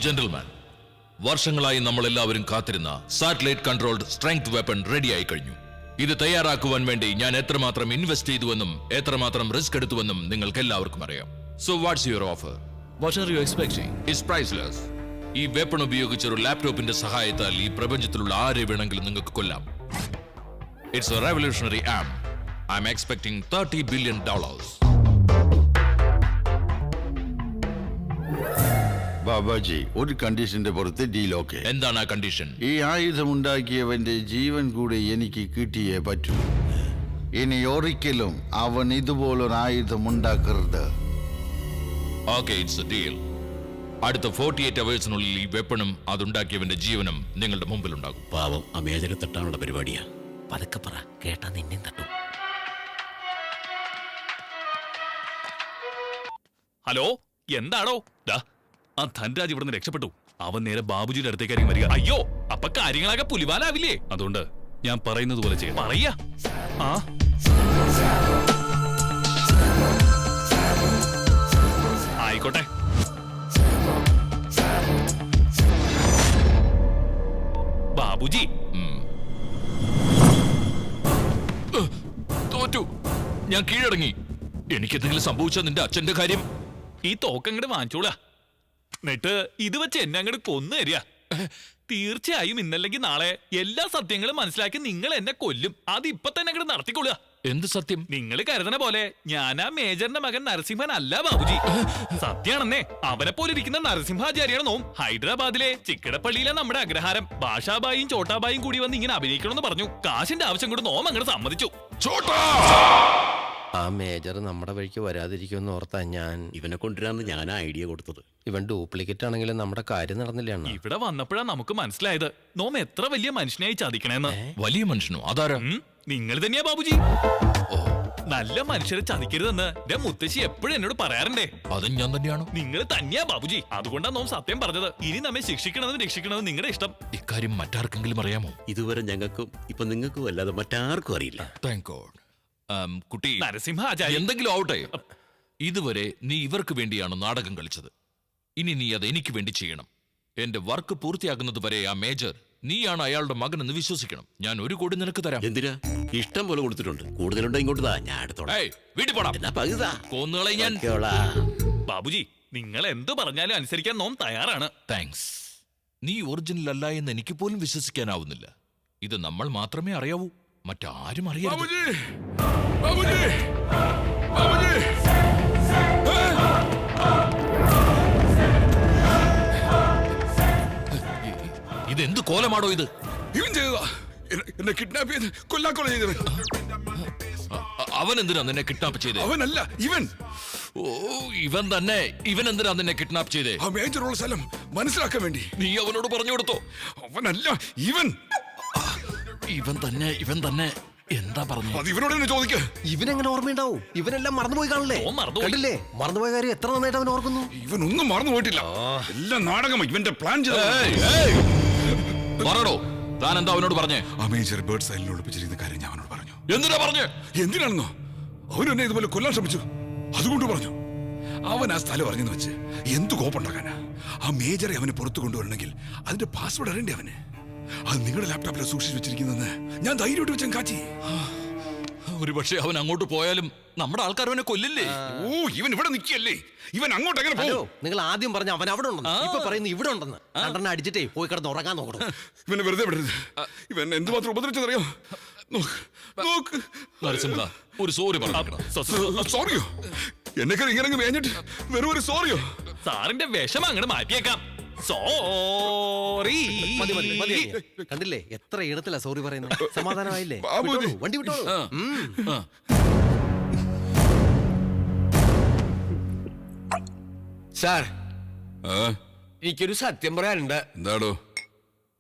Gentleman, വർഷങ്ങളായി നമ്മൾ എല്ലാവരും കാത്തിരുന്ന സാറ്റലൈറ്റ് കൺട്രോൾഡ് സ്ട്രെങ്ത് വെപ്പൺ റെഡിയായി കഴിഞ്ഞു. ഇത് തയ്യാറാക്കുവാൻ വേണ്ടി ഞാൻ എത്രമാത്രം ഇൻവെസ്റ്റ് ചെയ്തുവെന്നും എത്രമാത്രം റിസ്ക് എടുത്തുവെന്നും നിങ്ങൾക്ക് എല്ലാവർക്കും അറിയാം. So what's your offer? What are you expecting? It's priceless. ഈ വെപ്പൺ ഉപയോഗിച്ച് ഒരു ലാപ്ടോപ്പിന്റെ സഹായത്താൽ ഈ പ്രപഞ്ചത്തിലുള്ള ആരെ വേണമെങ്കിലും നിങ്ങൾക്ക് കൊല്ലാം. It's a revolutionary arm. I'm expecting $30 billion. Babaji, ഒരു കണ്ടീഷന്റെ പുറത്ത് ഡീലോക്കെ. എന്താണ് ആ കണ്ടീഷൻ? ഈ ആയുധം ഉണ്ടാക്കിയവന്റെ ജീവൻ കൂടി എനിക്ക് കിട്ടിയേ പറ്റൂ. ഇനി ഒരിക്കലും അവൻ ഇതുപോലൊരു ആയുധം ഉണ്ടാക്കരുത്. Okay, it's A deal. അടുത്ത 48 അവേഴ്സിനുള്ളിൽ ഈ വെപ്പണും അതുണ്ടാക്കിയവന്റെ ജീവനും നിങ്ങളുടെ മുമ്പിൽ ഉണ്ടാകും. പാവം ആ മേജരെ തട്ടാനുള്ള പരിപാടിയാ. പതുക്കെ പറ, കേട്ടാ നിന്നെയും തട്ടും. ഹലോ, എന്താണോ? ആ ധൻരാജ് ഇവിടുന്ന് രക്ഷപ്പെട്ടു. അവൻ നേരെ ബാബുജിയുടെ അടുത്തേക്കായിരിക്കും വരിക. അയ്യോ, അപ്പൊ കാര്യങ്ങളൊക്കെ പുലിവാലാവില്ലേ? അതുകൊണ്ട് ഞാൻ പറയുന്നത് പോലെ ചെയ്യാം. പറയാ. ആ ആയിക്കോട്ടെ. ബാബുജി, തോറ്റു. ഞാൻ കീഴടങ്ങി. എനിക്കെന്തെങ്കിലും സംഭവിച്ചാൽ നിന്റെ അച്ഛന്റെ കാര്യം? ഈ തോക്കങ്ങട് വാങ്ങിച്ചോളാ. എന്നിട്ട് ഇത് വെച്ച് എന്നെ അങ്ങോട്ട് കൊന്നു തരിക. തീർച്ചയായും ഇന്നല്ലെങ്കിൽ നാളെ എല്ലാ സത്യങ്ങളും മനസ്സിലാക്കി നിങ്ങൾ എന്നെ കൊല്ലും. അത് ഇപ്പൊ തന്നെ അങ്ങോട്ട് നടത്തിക്കൊള്ളുക. എന്ത് സത്യം? നിങ്ങൾ കരുതണ പോലെ ഞാൻ ആ മേജറിന്റെ മകൻ നരസിംഹൻ അല്ല ബാബുജി. സത്യാണെന്നേ. അവനെ പോലെ ഇരിക്കുന്ന നരസിംഹാചാര്യാണെന്നോ ഹൈദരാബാദിലെ ചിക്കടപ്പള്ളിയിലെ നമ്മുടെ അഗ്രഹാരം ബാഷാബായും ചോട്ടാബായും കൂടി വന്ന് ഇങ്ങനെ അഭിനയിക്കണമെന്ന് പറഞ്ഞു. കാശിന്റെ ആവശ്യം കൊണ്ട് നോം അങ്ങോട്ട് സമ്മതിച്ചു. ആ മേജർ നമ്മുടെ വഴിക്ക് വരാതിരിക്കുമെന്ന് ഓർത്താ ഇവനെ കൊണ്ടുവരാന്ന് ഞാൻ ഐഡിയ കൊടുത്തത്. ഇവൻ ഡ്യൂപ്ലിക്കേറ്റ് ആണെങ്കിലും നമ്മുടെ കാര്യം നടന്നില്ല. ഇവിടെ വന്നപ്പോഴാ നമുക്ക് മനസ്സിലായത് നോം എത്ര വലിയ മനുഷ്യനായി ചതിക്കണേന്ന്. വലിയ മനുഷ്യനോ? അതാരാ? നിങ്ങൾ തന്നെയാ ബാബുജി. നല്ല മനുഷ്യരെ ചതിക്കരുതെന്ന് എന്റെ മുത്തശ്ശി എപ്പോഴും എന്നോട് പറയാറുണ്ടേ. അതും ഞാൻ തന്നെയാണോ? നിങ്ങൾ തന്നെയാ ബാബുജി. അതുകൊണ്ടാ നോം സത്യം പറഞ്ഞത്. ഇനി നമ്മെ ശിക്ഷിക്കണമെന്ന് രക്ഷിക്കണമെന്ന് നിങ്ങളുടെ ഇഷ്ടം. ഇക്കാര്യം മറ്റാർക്കെങ്കിലും അറിയാമോ? ഇതുവരെ ഞങ്ങൾക്കും ഇപ്പൊ നിങ്ങൾക്കും അല്ലാതെ മറ്റാർക്കും അറിയില്ല. Thank God. കുട്ടി, നരസിംഹാചാര്യ എന്തെങ്കിലും ആവട്ടെ. ഇതുവരെ നീ ഇവർക്ക് വേണ്ടിയാണ് നാടകം കളിച്ചത്. ഇനി നീ അത് എനിക്ക് വേണ്ടി ചെയ്യണം. എന്റെ വർക്ക് പൂർത്തിയാകുന്നത് വരെ ആ മേജർ നീയാണ് അയാളുടെ മകനെന്ന് വിശ്വസിക്കണം. ഞാൻ 1 കോടി നിനക്ക് തരാം. എന്തിനാ? ഇഷ്ടം പോലെ കൊടുത്തിട്ടുണ്ട്. കൂടുതലുണ്ടോ ഇങ്ങോട്ട് താ, ഞാൻ എടുത്തോളാം. വീട്ടിൽ പോടാ. എന്നാ പകുതാ കൊന്നുകളെ ഞാൻ. ബാബുജി, നിങ്ങൾ എന്ത് പറഞ്ഞാലും അനുസരിക്കാൻ നോം തയ്യാറാണ്. താങ്ക്സ്. നീ ഒറിജിനൽ അല്ല എന്ന് എനിക്ക് പോലും വിശ്വസിക്കാനാവുന്നില്ല. ഇത് നമ്മൾ മാത്രമേ അറിയാവൂ, മറ്റാരും അറിയരുത്. ഇതെന്ത് കോലമാടോ ഇത്? ഇവൻ ചെയ്തതാ. എന്നെ കിഡ്നാപ്പ് ചെയ്ത് കൊല്ലാക്കൊല ചെയ്തത്. അവൻ എന്തിനാ നിന്നെ കിഡ്നാപ്പ് ചെയ്തേ? അവനല്ല, ഇവൻ. ഓ, ഇവൻ തന്നെ. ഇവൻ എന്തിനാ നിന്നെ കിഡ്നാപ്പ് ചെയ്തേ? ആ മേജറുള്ള സ്ഥലം മനസ്സിലാക്കാൻ വേണ്ടി. നീ അവനോട് പറഞ്ഞു കൊടുത്തോ? അവനല്ല, ഇവൻ. ഇവൻ തന്നെ. ഇവൻ തന്നെ. എന്താ പറഞ്ഞു? അത് ഇവനോട് തന്നെ ചോദിക്ക. ഇവനെങ്ങനെ ഓർമ്മയുണ്ടാവും? ഇവനെല്ലാം മറന്നുപോയി കാണില്ലേ? കണ്ടില്ലേ, മറന്നുപോയ കാര്യം എത്ര നന്നായിട്ട് അവൻ ഓർക്കുന്നു. ഇവനൊന്നും മറന്നു പോയിട്ടില്ല. എല്ലാം നാടകമായി. ഇവന്റെ പ്ലാൻ പറയടോ, താൻ എന്താ അവനോട് പറഞ്ഞേ? ആ മേജർ ബേർഡ് സൈലിൽ ഒളിപ്പിച്ചിരിക്കുന്ന കാര്യം ഞാൻ അവനോട് പറഞ്ഞു. എന്തിനാ പറഞ്ഞേ? എന്തിനാണെന്നോ, അവനെന്നെ ഇതുപോലെ കൊല്ലാൻ ശ്രമിച്ചു. അതുകൊണ്ട് പറഞ്ഞു. അവൻ ആ സ്ഥലം അറിഞ്ഞെന്ന് വെച്ച് എന്ത് കോപ്പുണ്ടാക്കാനാ? ആ മേജറെ അവന് പുറത്തു കൊണ്ടുവരണമെങ്കിൽ അതിന്റെ പാസ്വേഡ് അറിയണ്ടേ അവന്? അത് നിങ്ങളുടെ ലാപ്ടോപ്പിൽ സൂക്ഷിച്ചു വെച്ചിരിക്കുന്നെന്ന് ഞാൻ ധൈര്യമായിട്ട് വെച്ചാൽ കാച്ചി. ഒരു പക്ഷേ അവൻ അങ്ങോട്ട് പോയാലും നമ്മുടെ ആൾക്കാർ അവനെ കൊല്ലില്ലേ? ഓ, ഇവൻ ഇവിടെ നിൽക്കല്ലേ? ഇവൻ അങ്ങോട്ട് എങ്ങനെ പോകും? നിങ്ങൾ ആദ്യം പറഞ്ഞ അവൻ അവിടെ ഉണ്ടെന്ന്, ഇപ്പൊ പറയുന്നു ഇവിടെ ഉണ്ടെന്ന്. 2 അടിച്ചിട്ടേ പോയി കിടന്ന് ഉറങ്ങാൻ നോക്കണം. ഇവനെ വെറുതെ വിടരുത്. ഇവൻ എന്തുമാത്രം ഉപദ്രവിച്ചതറിയോ? നോക്ക് നരസിംഹ, ഒരു സോറി പറഞ്ഞു. സോറിയോ? എന്നെക്കാൾ ഇങ്ങനെ വേഞ്ഞിട്ട് വെറും ഒരു സോറിയോ? സാറിന്റെ വിഷമം അങ്ങോട്ട് മാറ്റിയേക്കാം. സോറി. കണ്ടില്ലേ എത്ര ഇടത്തിലാ സോറി പറയുന്നത്? സമാധാനമായില്ലേ? വണ്ടി വിട്ടോളൂ. സാർ, എനിക്കൊരു സത്യം പറയാനുണ്ട്. എന്താടോ?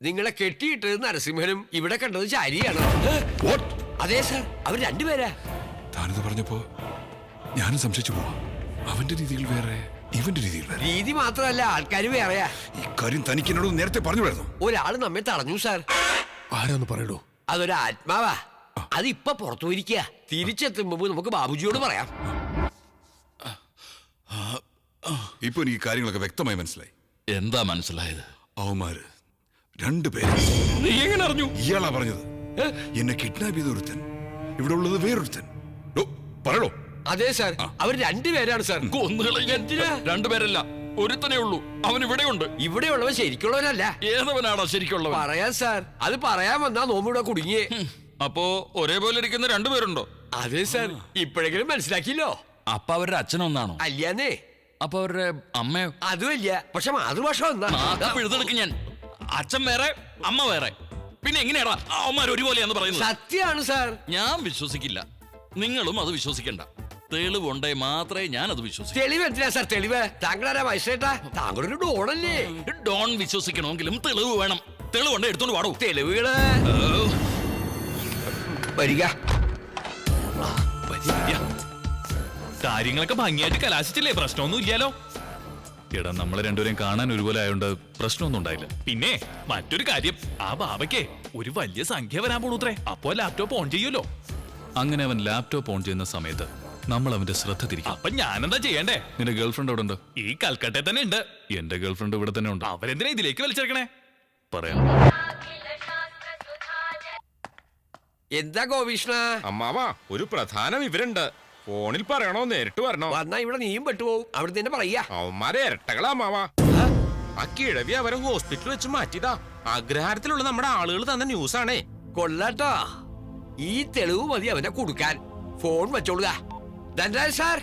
നിങ്ങളെ കെട്ടിയിട്ടത് നരസിംഹനും ഇവിടെ കണ്ടത് ചാരിയാണ്. അതെ സാർ, അവർ 2 പേരാ. താനിത് പറഞ്ഞപ്പോ ഞാനും സംശയിച്ചു പോവാ. അവന്റെ രീതികൾ വേറെ, ഇവന്റെ രീതികൾ വേറെ. രീതി മാത്രമല്ല, ആൾക്കാർ വേറെയാ. ഇക്കാര്യം തനിക്ക് എന്നോട് നേരത്തെ പറഞ്ഞുവരുന്നു. ഒരാള് നമ്മെ തടഞ്ഞു സാർ. ആരാന്ന് പറയടോ? അതൊരു ആത്മാവാ. അതിപ്പൊ പുറത്തു പോയിരിക്കുക. തിരിച്ചെത്തുമ്പോ നമുക്ക് ബാബുജിയോട് പറയാം. ഇപ്പൊ എനിക്ക് കാര്യങ്ങളൊക്കെ വ്യക്തമായി മനസ്സിലായി. എന്താ മനസ്സിലായത്? അവന്മാര് രണ്ടുപേരും. നീ എങ്ങനെ അറിഞ്ഞു? ഇയാളാ പറഞ്ഞത്. എന്നെ കിഡ്നാപ്പ് ചെയ്ത ഒരുത്തൻ, ഇവിടെ ഉള്ളത് വേറൊരുത്തൻ. പറയണോ? അതെ സാർ, അവർ രണ്ടുപേരാണ് സാർ. കൊന്നുകളഞ്ഞ രണ്ടുപേരല്ല, ഒരുത്തനേ ഉള്ളൂ. അവൻ ഇവിടെയുണ്ട്. ഇവിടെയുള്ളവൻ ശരിക്കുള്ളവനല്ല. ഏതവനാടാ ശരിക്കുള്ളവൻ? പറയാൻ സാർ, അത് പറയാൻ വന്നാ നോമ്പിവിടെ കുടുങ്ങിയേ. അപ്പോ ഒരേപോലെ ഇരിക്കുന്ന രണ്ടുപേരുണ്ടോ? അതെ സാർ, ഇപ്പോഴെങ്കിലും മനസ്സിലാക്കിയല്ലോ. അപ്പൊ അവരുടെ അച്ഛനൊന്നാണോ? അല്ലാന്നേ. അപ്പൊ അവരുടെ അമ്മയോ? അതുമില്ല, പക്ഷെ മാതൃഭാഷ ഒന്നാ. എഴുതെടുക്കും ഞാൻ. അച്ഛൻ വേറെ, അമ്മ വേറെ. പിന്നെ എങ്ങനെയാടാ അവന്മാർ ഒരുപോലെയാന്ന് പറയുന്നത്? സത്യമാണ് സാർ. ഞാൻ വിശ്വസിക്കില്ല, നിങ്ങളും അത് വിശ്വസിക്കണ്ട. തെളിവുണ്ടേ മാത്രമേ ഞാൻ അത് വിശ്വസിക്കൂ. തെളിവ് എന്തിനാ സാർ? തെളിവ് താങ്കളാരാ മജിസ്ട്രേട്ടാ? താങ്കളൊരു ഡോണല്ലേ? ഡോൺ വിശ്വസിക്കണമെങ്കിലും തെളിവ് വേണം. തെളിവുണ്ട്, എടുത്തോണ്ട് പാടൂ. തെളിവുകള് വരിക. കാര്യങ്ങളൊക്കെ ഭംഗിയായിട്ട് കലാശിച്ചില്ലേ? പ്രശ്നമൊന്നും ഇല്ലാലോ. എടാ, നമ്മളെ രണ്ടുപേരെയും കാണാൻ ഒരുപോലെ ആയതുകൊണ്ട് പ്രശ്നമൊന്നും ഉണ്ടായില്ല. പിന്നെ മറ്റൊരു കാര്യം, ആ ബാബയ്ക്ക് ഒരു വലിയ സംഖ്യ വരാൻ പോണൂത്രേ. അപ്പോ ലാപ്ടോപ്പ് ഓൺ ചെയ്യുമല്ലോ. അങ്ങനെ അവൻ ലാപ്ടോപ്പ് ഓൺ ചെയ്യുന്ന സമയത്ത് നമ്മൾ അവന്റെ ശ്രദ്ധ തിരിക്കും. അപ്പൊ ഞാനെന്താ ചെയ്യണ്ടേ? നിന്റെ ഗേൾഫ്രണ്ട് അവിടെ ഉണ്ട്? ഈ കൽക്കട്ടയിൽ തന്നെ ഉണ്ട്. എന്റെ ഗേൾഫ്രണ്ട് ഇവിടെ തന്നെ ഉണ്ട്. അവരെന്തിനാ ഇതിലേക്ക് വലിച്ചെടുക്കണേ? പറയാം. എന്താ ഗോപീഷ്ണ? അമ്മാവാ, ഒരു പ്രധാന വിവരമുണ്ട്. ഫോണിൽ പറയണോ നേരിട്ട് വരണോ? വന്നാ ഇവിടെ നീയും പെട്ടുപോകും. അവിടെ തന്നെ പറയാ. അവന്മാരെ ഇരട്ടകളാ അമ്മാവാ. ആ കിഴവി അവരെ ഹോസ്പിറ്റലിൽ വെച്ച് മാറ്റിയതാ. അഗ്രഹാരത്തിലുള്ള നമ്മുടെ ആളുകൾ തന്ന ന്യൂസാണേ. കൊള്ളാട്ടോ. ഈ തെളിവ് മതി അവനെ കൊടുക്കാൻ. ഫോൺ വെച്ചോളുക. ധനരാജ് സാർ.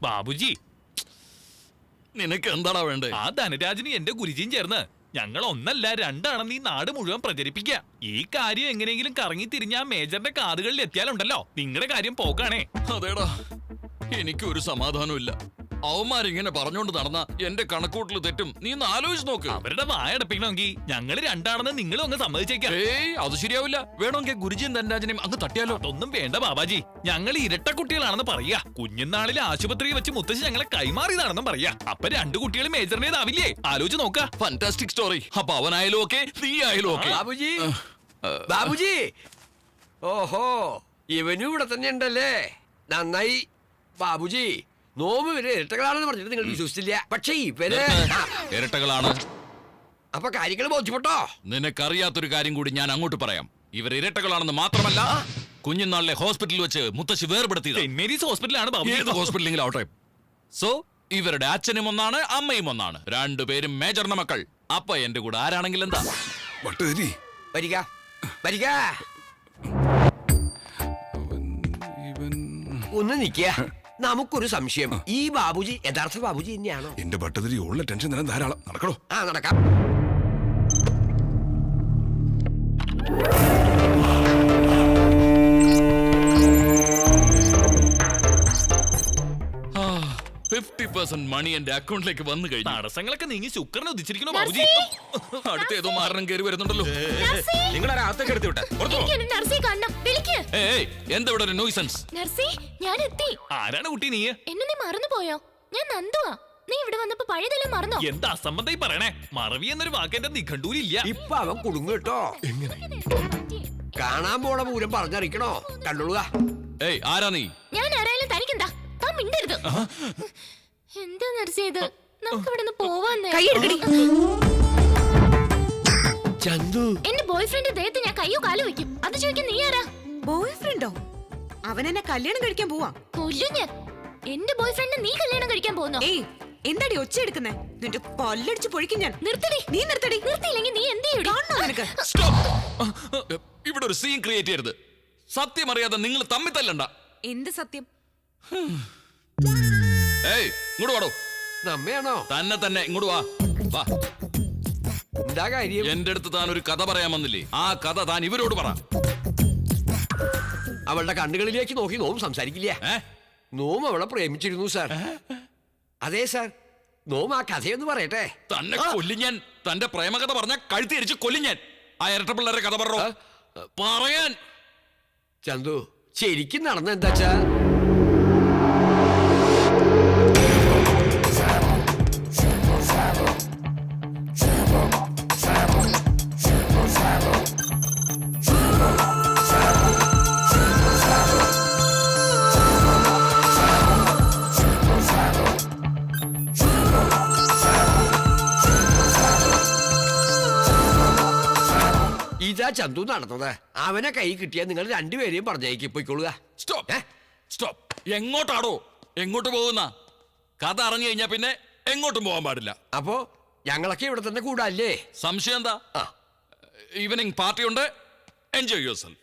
ബാബുജി, നിനക്ക് എന്താടാ വേണ്ടേ? ആ ധനരാജിന് എന്റെ ഗുരുജിയും ചേർന്ന് ഞങ്ങൾ ഒന്നല്ല രണ്ടാണെന്ന് ഈ നാട് മുഴുവൻ പ്രചരിപ്പിക്കുക. ഈ കാര്യം എങ്ങനെയെങ്കിലും കറങ്ങി തിരിഞ്ഞ ആ മേജറിന്റെ കാതുകളിൽ എത്തിയാലുണ്ടല്ലോ, നിങ്ങളുടെ കാര്യം പോക്കാണേ. അതേടാ, എനിക്കൊരു സമാധാനമില്ല. അവന്മാരിങ്ങനെ പറഞ്ഞോണ്ട് നടന്ന എന്റെ കണക്കൂട്ടിൽ തെറ്റും. നീ ഒന്ന് ആലോചിച്ച് നോക്ക്. അവരുടെ വായടപ്പിക്കണമെങ്കിൽ ഞങ്ങൾ രണ്ടാണെന്ന് നിങ്ങളും അങ്ങ് സമ്മതിച്ചേക്കാം. ഏയ്, അത് ശരിയാവില്ല. വേണമെങ്കിൽ ഗുരുജിയും ധനരാജനെയും അങ്ങ് തട്ടിയാലോ? അതൊന്നും വേണ്ട ബാബാജി. ഞങ്ങൾ ഇരട്ട കുട്ടികളാണെന്ന് പറയാ. കുഞ്ഞുനാളിലെ ആശുപത്രിയിൽ വെച്ച് മുത്തശ്ശി ഞങ്ങളെ കൈമാറിയതാണെന്നും പറയാ. അപ്പൊ രണ്ടു കുട്ടികൾ മേജറിനേതാവില്ലേ? ആലോചിച്ച് നോക്ക. Fantastic story. അപ്പൊ അവനായാലും ഓക്കെ, നീ ആയാലും ഓക്കെ. ബാബുജി, ബാബുജി. ഓഹോ, ഇവനും ഇവിടെ തന്നെ ഉണ്ടല്ലേ? നന്നായി. ബാബുജി, നോമ്പ് ഇവര് ഇരട്ടകളാണെന്ന് പറഞ്ഞിട്ട് നിങ്ങൾ വിശ്വസിച്ചില്ല. പക്ഷേ ഇവര് ഇരട്ടകളാണ്. അപ്പൊ കാര്യങ്ങൾ ബോധ്യപ്പെട്ടോ? നിനക്കറിയാത്തൊരു കാര്യം കൂടി ഞാൻ അങ്ങോട്ട് പറയാം. ഇവർ ഇരട്ടകളാണെന്ന് മാത്രമല്ല, കുഞ്ഞുനാളിലെ ഹോസ്പിറ്റലിൽ വെച്ച് മുത്തശ്ശി വേർപെടുത്തിയത്. സെന്റ് മേരീസ് ഹോസ്പിറ്റലാണ് ബാബുജി. ഏത് ഹോസ്പിറ്റലെങ്കിലും ആവട്ടെ. സോ ഇവരുടെ അച്ഛനും ഒന്നാണ്, അമ്മയും ഒന്നാണ്. രണ്ടുപേരും മേജറിന്റെ മക്കൾ. അപ്പൊ എന്റെ കൂടെ ആരാണെങ്കിൽ എന്താ? വട്ടുതരി. വരിക, വരിക. ഒന്ന് നിക്ക. നമുക്കൊരു സംശയം. ഈ ബാബുജി യഥാർത്ഥ ബാബുജി തന്നെയാണോ? എന്റെ ഭട്ടതിരി ഉള്ള ടെൻഷൻ തരാൻ ധാരാളം. നടക്കണോ? ആ, നടക്കാം. ആ, 50% മണി എന്റെ അക്കൗണ്ടിലേക്ക് വന്നു കഴിഞ്ഞു. തടസ്സങ്ങളൊക്കെ നീങ്ങി ശുക്രനെ ഉദിച്ചിരിക്കണോ ബാബുജി? അടുത്ത ഏതോ മാരണം കയറി വരുന്നുണ്ടല്ലോ. നിങ്ങളെ അകത്തേക്ക് എടുത്തു വിട്ടെ. ഏയ്, എന്താ ഇവിടെ ഒരു നോയ്സൻസ്? ഞാൻ എത്തി. ആരാണ് കുട്ടി നീ? എന്നെ നീ മറന്നുപോയോ? ഞാൻ നന്ദുവാ. നീ ഇവിടെ വന്നപ്പോ പഴയതെല്ലാം മറന്നോ? എന്താ അസംബന്ധം പറയണേ? മറവി എന്നൊരു വാക്ക് എന്റെ നിഘണ്ടൂരില്ല. ഇപ്പൊ അവൻ കുടുങ്ങു കേട്ടോ. കാണാൻ പോണ പൂരം പറഞ്ഞറിയിക്കണോ? കണ്ടോളുക. ഏയ്, ആരാ നീ? ഞാൻ ആരായാലും തനിക്കെന്താ? താൻ മിണ്ടരുത്. എന്താ നർസേ ഇത്? നമുക്ക് ഇവിടെ നിന്ന് പോവാന്നേ. ചന്തു, എന്റെ ബോയ് ഫ്രണ്ട് ദേഹത്ത് ഞാൻ കയ്യോ കാലോ വെക്കും. അത് ചോദിക്കാൻ നീ ആരാ? ബോയ് ഫ്രണ്ടോ? അവൻ എന്നെ കല്യാണം കഴിക്കാൻ പോവാ. കൊല്ലും ഞാൻ. എന്റെ ബോയ് ഫ്രണ്ട് നീ കല്യാണം കഴിക്കാൻ പോകുന്നോ? ഏയ്, എന്താടി ഒച്ച എടുക്കുന്നേ? നിന്റെ പല്ലടിച്ച് പൊഴിക്കും ഞാൻ. നിർത്തടി. നീ നിർത്തടി. നിർത്തിയില്ലെങ്കിൽ നീ എന്ത് ചെയ്യും? കാണണോ നിനക്ക്? സ്റ്റോപ്പ്. ഇവിടെ ഒരു സീൻ ക്രിയേറ്റ് ചെയ്യരുത്. സത്യം അറിയാതെ നിങ്ങൾ തമ്മിൽ തല്ലണ്ട. എന്ത് സത്യം? ഏയ്, ഇങ്ങോട്ട് വാടോ. നമ്മയാണോ? തന്നെ ഇങ്ങോട്ട് വാ. വാ. എന്താ കാര്യം? എന്റെ അടുത്ത് താൻ ഒരു കഥ പറയാൻ വന്നില്ലേ? ആ കഥ താൻ ഇവരോട് പറ. അവളുടെ കണ്ണുകളിലേക്ക് നോക്കി നോം സംസാരിക്കില്ല. നോം അവളെ പ്രേമിച്ചിരുന്നു സാർ. അതെ സാർ, നോം ആ കഥയൊന്ന് പറയട്ടെ. തന്നെ കൊല്ലും ഞാൻ. തന്റെ പ്രേമകഥ പറഞ്ഞ കഴുത്തി അരിച്ച് കൊല്ലും ഞാൻ. ആ ഇരട്ട പിള്ളേരെ കഥ പറഞ്ഞോ പറയാൻ. ചന്തു, ശരിക്കും നടന്ന എന്താച്ചാ? ഇതാ ചന്തു നടന്നത്. അവനെ കൈ കിട്ടിയാൽ നിങ്ങൾ രണ്ടുപേരെയും പറഞ്ഞേക്ക് പോയിക്കൊള്ളുക. Stop stop. എങ്ങോട്ടാടോ? എങ്ങോട്ട് പോകുന്ന? കഥ അറിഞ്ഞു കഴിഞ്ഞാ പിന്നെ എങ്ങോട്ടും പോകാൻ പാടില്ല. അപ്പോ ഞങ്ങളൊക്കെ ഇവിടെ തന്നെ കൂടാല്ലേ? സംശയം എന്താ? ഈവനിങ് പാർട്ടി ഉണ്ട്, എൻജോയ് യുവർ സെൽഫ്.